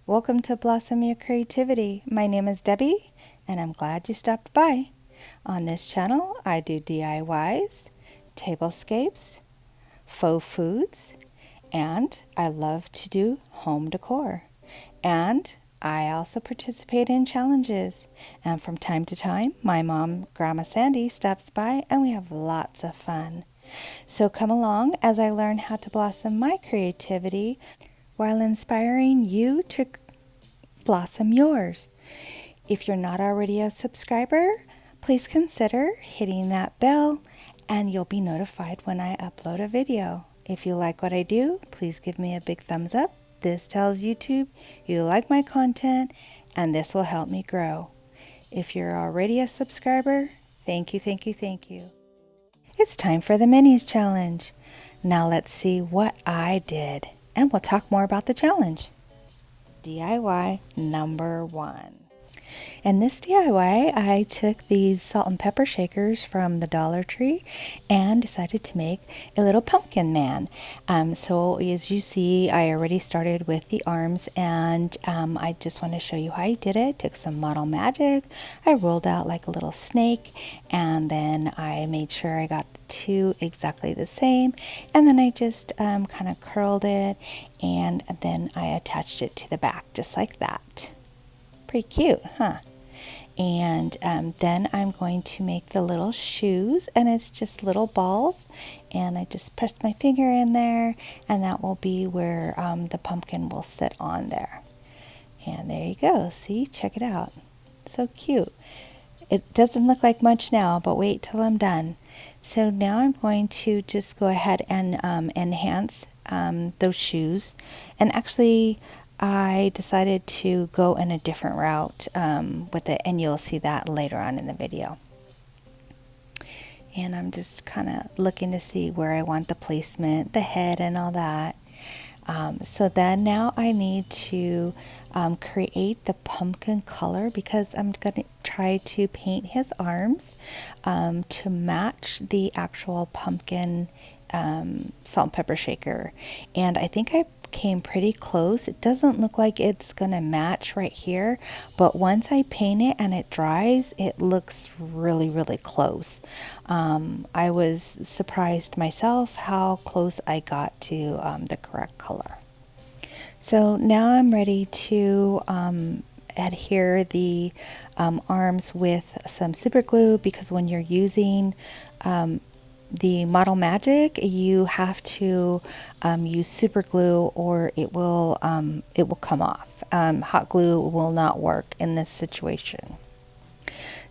Welcome to Blossom Your Creativity. My name is Debbie, and I'm glad you stopped by. On this channel, I do DIYs, tablescapes, faux foods, and I love to do home decor. And I also participate in challenges. And from time to time, my mom, Grandma Sandy, stops by and we have lots of fun. So come along as I learn how to blossom my creativity while inspiring you to blossom yours. If you're not already a subscriber, please consider hitting that bell and you'll be notified when I upload a video. If you like what I do, please give me a big thumbs up. This tells YouTube you like my content and this will help me grow. If you're already a subscriber, thank you, thank you, thank you. It's time for the minis challenge. Now let's see what I did and we'll talk more about the challenge. DIY number 1. In this DIY, I took these salt and pepper shakers from the Dollar Tree and decided to make a little pumpkin man. So as you see, I already started with the arms and I just want to show you how I did it. Took some Model Magic, I rolled out like a little snake, and then I made sure I got the two exactly the same, and then I just kind of curled it and then I attached it to the back just like that. Pretty cute, huh? And then I'm going to make the little shoes, and it's just little balls, and I just pressed my finger in there, and that will be where the pumpkin will sit on there. And there you go. See, check it out. So cute. It doesn't look like much now, but wait till I'm done. So now I'm going to just go ahead and enhance those shoes, and actually I decided to go in a different route with it, and you'll see that later on in the video. And I'm just kind of looking to see where I want the placement, the head and all that. So then now I need to create the pumpkin color because I'm going to try to paint his arms to match the actual pumpkin salt and pepper shaker. And I think I came pretty close. It doesn't look like it's gonna match right here, but once I paint it and it dries, it looks really close. I was surprised myself how close I got to the correct color. So now I'm ready to adhere the arms with some super glue, because when you're using the Model Magic, you have to use super glue or it will come off. Hot glue will not work in this situation.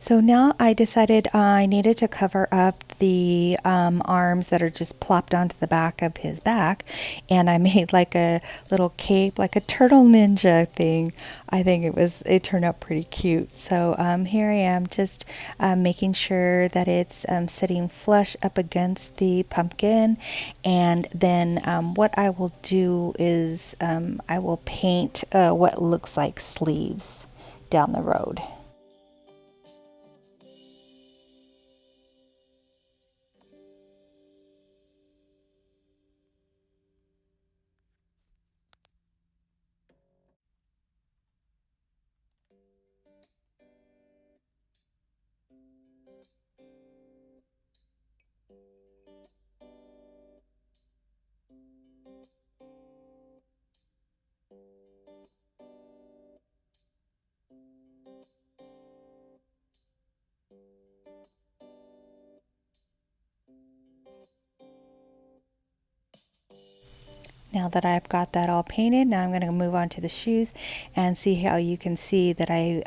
So now I decided I needed to cover up the arms that are just plopped onto the back of his back, and I made like a little cape, like a turtle ninja thing. I think it turned out pretty cute. So here I am just making sure that it's sitting flush up against the pumpkin, and then what I will do is I will paint what looks like sleeves down the road. Now that I've got that all painted, now I'm going to move on to the shoes and see how you can see that I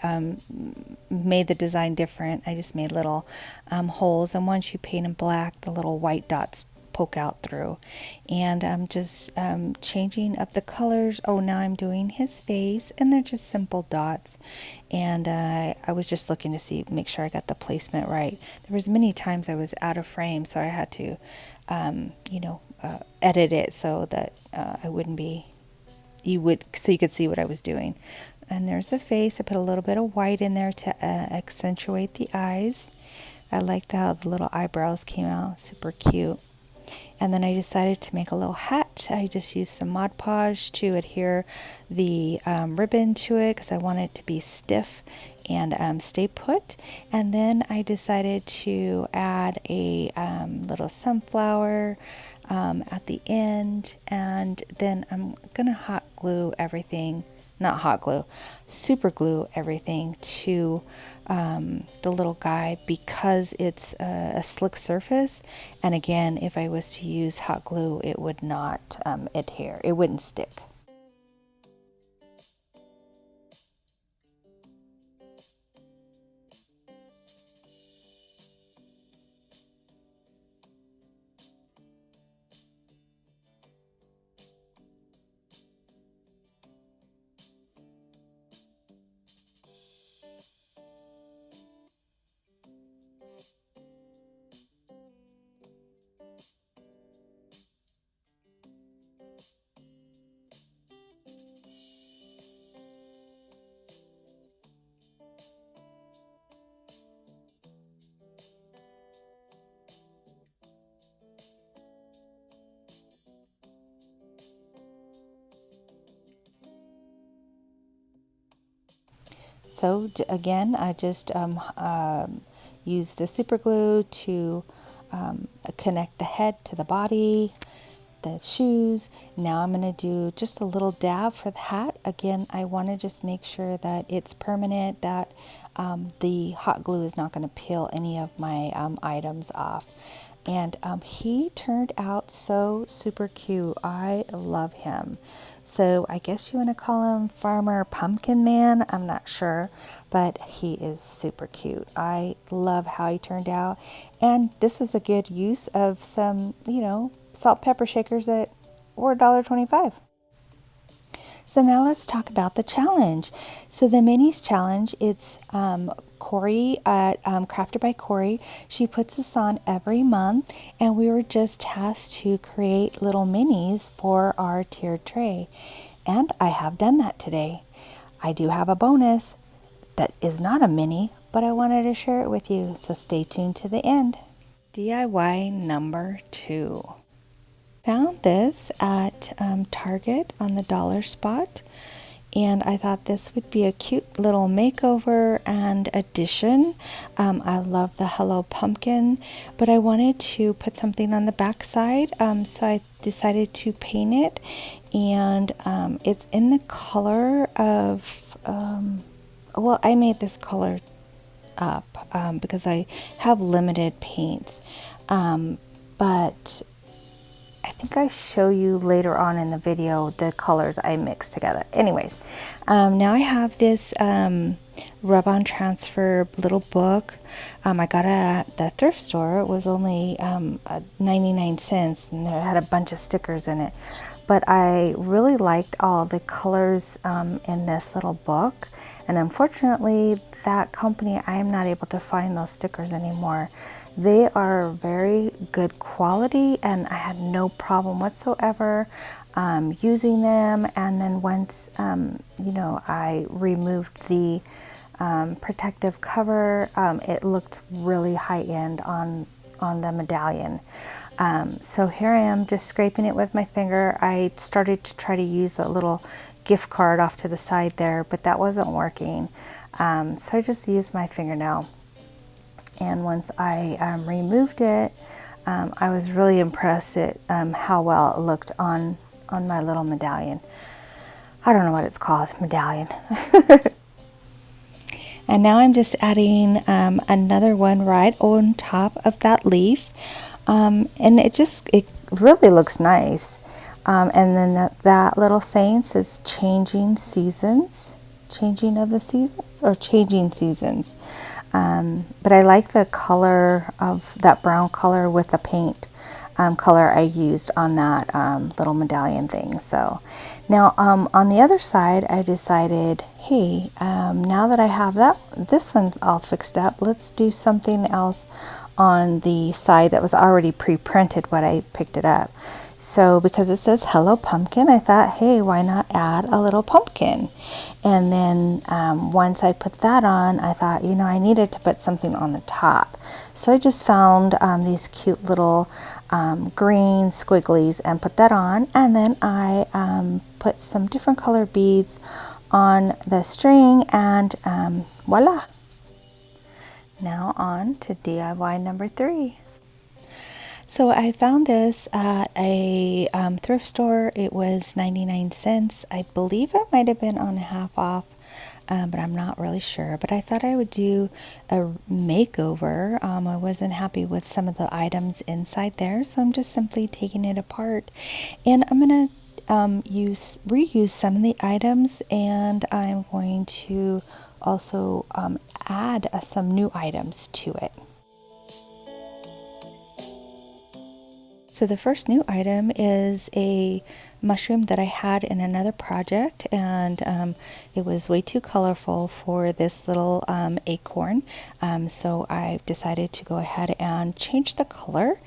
made the design different. I just made little holes, and once you paint them black, the little white dots poke out through. And I'm just changing up the colors. Oh, now I'm doing his face, and they're just simple dots. And I was just looking to make sure I got the placement right. There was many times I was out of frame, so I had to edit it so that I wouldn't be, so you could see what I was doing. And there's the face. I put a little bit of white in there to accentuate the eyes. I liked how the little eyebrows came out, super cute. And then I decided to make a little hat that. I just used some Mod Podge to adhere the ribbon to it because I want it to be stiff and stay put. And then I decided to add a little sunflower at the end, and then I'm gonna hot glue everything, not hot glue, super glue everything to the little guy because it's a slick surface. And again, if I was to use hot glue, it would not adhere, it wouldn't stick. So again, I just use the super glue to connect the head to the body, the shoes. Now I'm going to do just a little dab for the hat. Again, I want to just make sure that it's permanent, that the hot glue is not going to peel any of my items off. And he turned out so super cute. I love him. So I guess you want to call him Farmer Pumpkin Man. I'm not sure, but he is super cute. I love how he turned out. And this is a good use of some, salt pepper shakers that were $1.25. So now let's talk about the challenge. So the minis challenge, it's Corie at Crafted by Corie. She puts this on every month, and we were just tasked to create little minis for our tiered tray. And I have done that today. I do have a bonus that is not a mini, but I wanted to share it with you, so stay tuned to the end. DIY number 2. Found this at Target on the dollar spot, and I thought this would be a cute little makeover and addition. I love the Hello Pumpkin, but I wanted to put something on the back side, so I decided to paint it, and it's in the color of, well, I made this color up because I have limited paints, but I think I show you later on in the video the colors I mixed together. Anyways, now I have this rub-on transfer little book. I got it at the thrift store. It was only 99 cents, and it had a bunch of stickers in it. But I really liked all the colors in this little book. And unfortunately, that company, I am not able to find those stickers anymore. They are very good quality, and I had no problem whatsoever using them. And then once, I removed the protective cover, it looked really high end on the medallion. So here I am just scraping it with my finger. I started to try to use a little gift card off to the side there, but that wasn't working. So I just used my fingernail. And once I removed it, I was really impressed at how well it looked on my little medallion. I don't know what it's called, medallion. And now I'm just adding another one right on top of that leaf. And it really looks nice. And then that little saying says changing seasons, changing of the seasons, or changing seasons. But I like the color of that brown color with the paint color I used on that little medallion thing. So now on the other side, I decided, hey, now that I have this one all fixed up, let's do something else on the side that was already pre-printed when I picked it up. So because it says Hello Pumpkin, I thought, hey, why not add a little pumpkin? And then once I put that on, I thought, I needed to put something on the top. So I just found these cute little green squigglies and put that on, and then I put some different color beads on the string, and voila! Now on to DIY number 3. So I found this at a thrift store. It was 99 cents. I believe it might have been on half off, but I'm not really sure. But I thought I would do a makeover. I wasn't happy with some of the items inside there, so I'm just simply taking it apart. And I'm going to reuse some of the items, and I'm going to also add some new items to it. So the first new item is a mushroom that I had in another project, and it was way too colorful for this little acorn. So I decided to go ahead and change the color.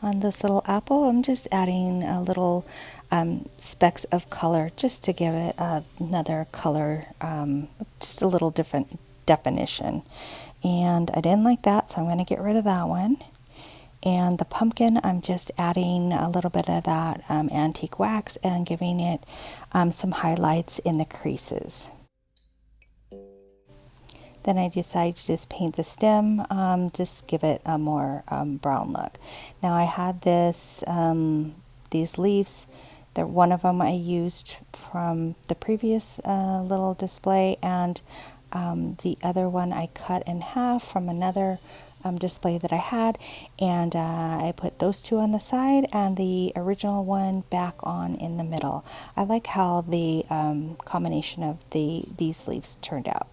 On this little apple, I'm just adding a little specks of color just to give it another color, just a little different definition. And I didn't like that, so I'm going to get rid of that one. And the pumpkin, I'm just adding a little bit of that antique wax and giving it some highlights in the creases. Then I decided to just paint the stem, just give it a more brown look. Now I had these leaves. One of them I used from the previous little display, and the other one I cut in half from another display that I had, and I put those two on the side and the original one back on in the middle. I like how the combination of these leaves turned out.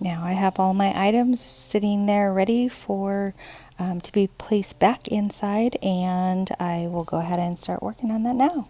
Now I have all my items sitting there ready for to be placed back inside, and I will go ahead and start working on that now.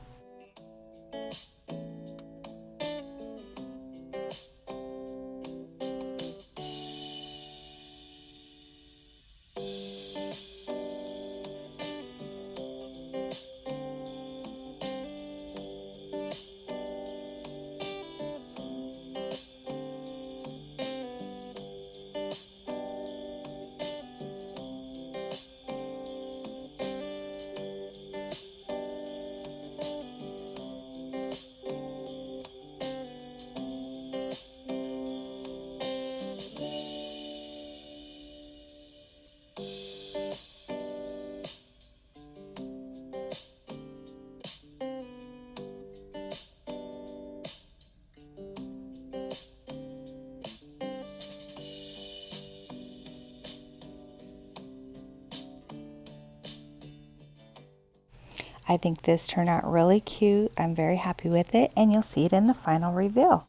I think this turned out really cute. I'm very happy with it, and you'll see it in the final reveal.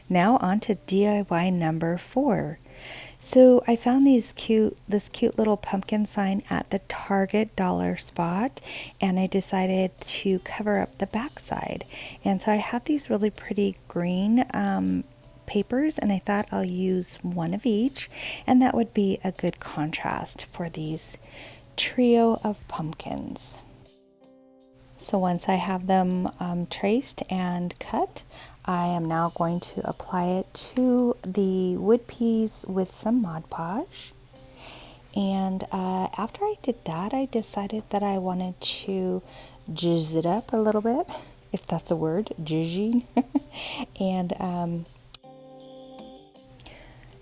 Now on to DIY number 4. So I found this cute little pumpkin sign at the Target dollar spot, and I decided to cover up the back side. And so I have these really pretty green papers, and I thought I'll use one of each, and that would be a good contrast for these trio of pumpkins. So once I have them traced and cut, I am now going to apply it to the wood piece with some Mod Podge. And after I did that, I decided that I wanted to zhuzh it up a little bit, if that's a word, zhuzhing. And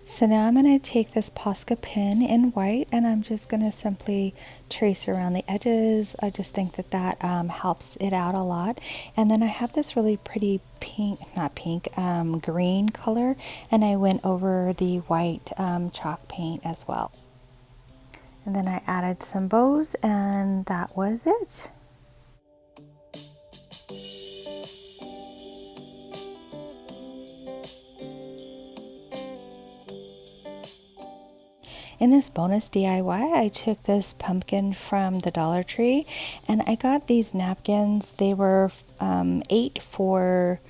so now I'm going to take this Posca pen in white, and I'm just going to simply trace around the edges. I just think that helps it out a lot. And then I have this really pretty green color, and I went over the white chalk paint as well. And then I added some bows, and that was it. In this bonus DIY, I took this pumpkin from the Dollar Tree, and I got these napkins. They were $8 for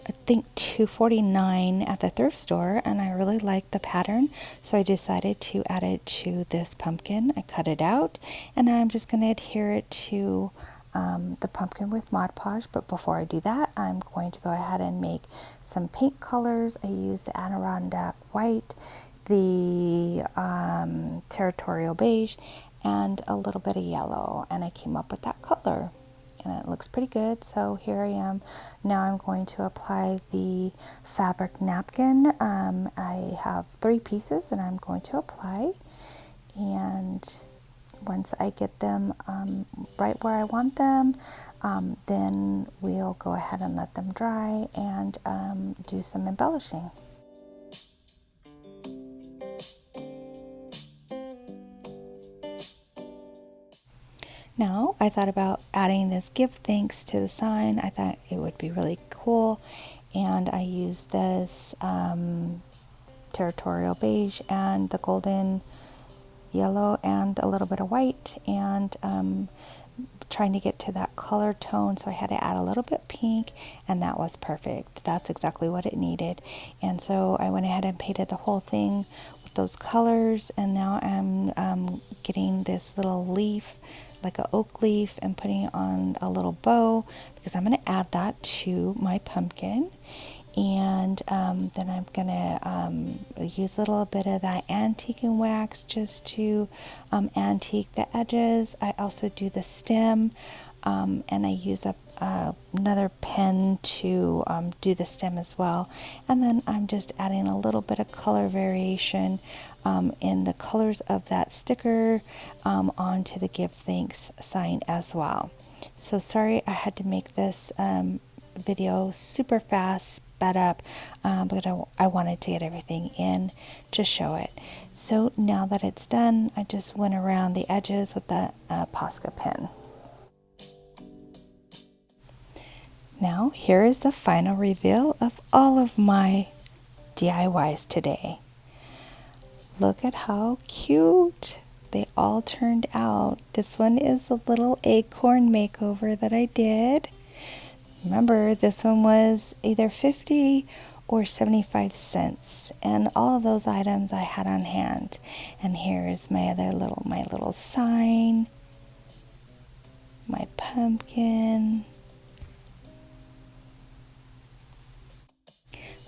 I think $2.49 at the thrift store, and I really liked the pattern, so I decided to add it to this pumpkin. I cut it out, and now I'm just going to adhere it to the pumpkin with Mod Podge. But before I do that, I'm going to go ahead and make some paint colors. I used the Adirondack white, the territorial beige, and a little bit of yellow, and I came up with that color. And it looks pretty good. So here I am. Now I'm going to apply the fabric napkin. I have 3 pieces and I'm going to apply. And once I get them right where I want them, then we'll go ahead and let them dry and do some embellishing. Now, I thought about adding this give thanks to the sign. I thought it would be really cool, and I used this territorial beige and the golden yellow and a little bit of white, and trying to get to that color tone, so I had to add a little bit pink, and that was perfect. That's exactly what it needed. And so I went ahead and painted the whole thing with those colors, and now I'm getting this little leaf, like an oak leaf, and putting it on a little bow, because I'm going to add that to my pumpkin. And then I'm gonna use a little bit of that antique and wax just to antique the edges. I also do the stem, and I use another pen to do the stem as well. And then I'm just adding a little bit of color variation in the colors of that sticker onto the give thanks sign as well. So sorry I had to make this video super fast, sped up, but I wanted to get everything in to show it. So now that it's done, I just went around the edges with the Posca pen. Now here is the final reveal of all of my DIYs today. Look at how cute they all turned out. This one is a little acorn makeover that I did. Remember, this one was either 50 or 75 cents, and all of those items I had on hand. And here is my little sign, my pumpkin,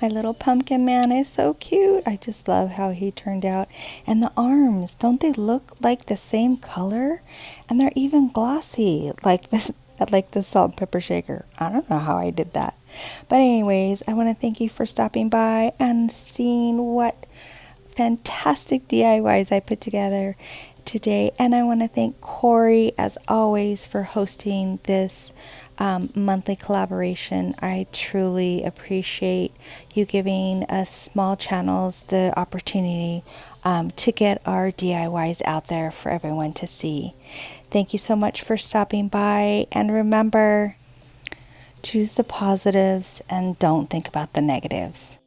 my little pumpkin man is so cute. I just love how he turned out. And the arms, don't they look like the same color? And they're even glossy, like this. Like the salt and pepper shaker. I don't know how I did that. But anyways, I want to thank you for stopping by and seeing what fantastic DIYs I put together today. And I want to thank Corie, as always, for hosting this monthly collaboration. I truly appreciate you giving us small channels the opportunity to get our DIYs out there for everyone to see. Thank you so much for stopping by, and remember, choose the positives and don't think about the negatives.